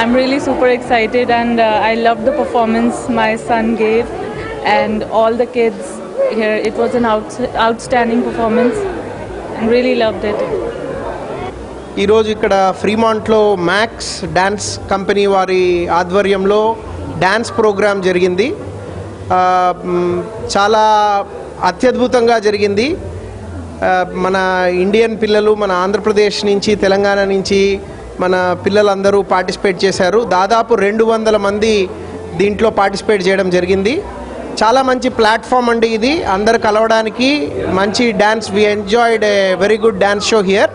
I'm really super excited, and I loved the performance my son gave and all the kids here. It was an outstanding performance and really loved it. ఈరోజు ఇక్కడ ఫ్రీమాంట్లో max dance company వారి ఆధ్వర్యంలో dance programme జరిగింది. చాలా అత్యద్భుతంగా జరిగింది. మన Indian పిల్లలు, మన ఆంధ్రప్రదేశ్ నుంచి, తెలంగాణ నుంచి మన పిల్లలందరూ పార్టిసిపేట్ చేశారు. దాదాపు 200 మంది దీంట్లో పార్టిసిపేట్ చేయడం జరిగింది. చాలా మంచి ప్లాట్ఫామ్ అండి ఇది, అందరు కలవడానికి మంచి dance. We enjoyed a very good dance show here.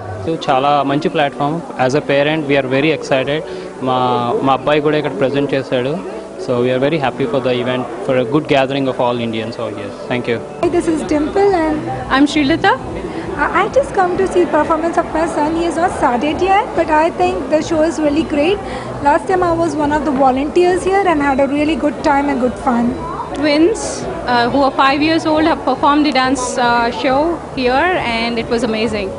చాలా మంచి platform. As a parent we are very excited. మా అబ్బాయి కూడా ఇక్కడ ప్రజెంట్ చేశాడు. So we are very happy for the event, for a good gathering of all Indians all here. Thank you. Hi, this is Dimple and I'm Srilata. I just come to see the performance of my son. He has not started yet, but I think the show is really great. Last time I was one of the volunteers here and had a really good time and good fun. Twins who are 5 years old have performed the dance show here, and it was amazing.